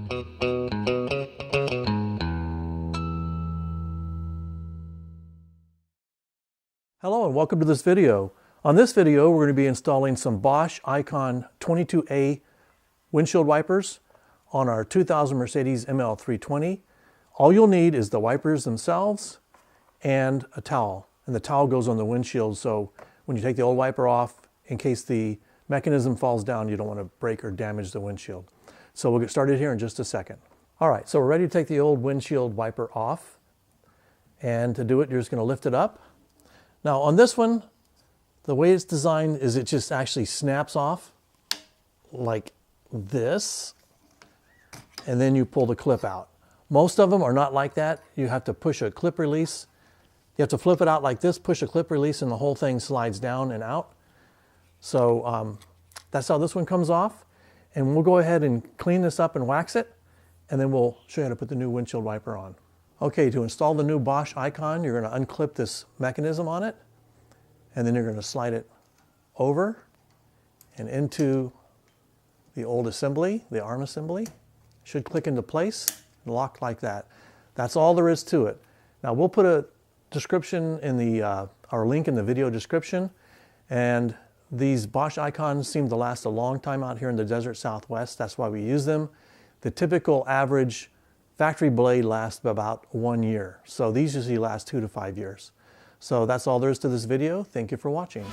Hello and welcome to this video. On this video we're going to be installing some Bosch Icon 22A windshield wipers on our 2000 Mercedes ML320. All you'll need is the wipers themselves and a towel. And the towel goes on the windshield, so when you take the old wiper off, in case the mechanism falls down, you don't want to break or damage the windshield. So we'll get started here in just a second. All right, so we're ready to take the old windshield wiper off. And to do it, you're just going to lift it up. Now on this one, the way it's designed is it just actually snaps off like this, and then you pull the clip out. Most of them are not like that. You have to push a clip release. You have to flip it out like this, push a clip release, and the whole thing slides down and out. So that's how this one comes off. And we'll go ahead and clean this up and wax it, and then we'll show you how to put the new windshield wiper on. Okay, to install the new Bosch Icon, you're going to unclip this mechanism on it, and then you're going to slide it over and into the old assembly, the arm assembly. Should click into place and lock like that. That's all there is to it. Now we'll put a description in the our link in the video description, and these Bosch Icons seem to last a long time out here in the desert Southwest. That's why we use them. The typical average factory blade lasts about 1 year. So these usually last 2 to 5 years. So that's all there is to this video. Thank you for watching.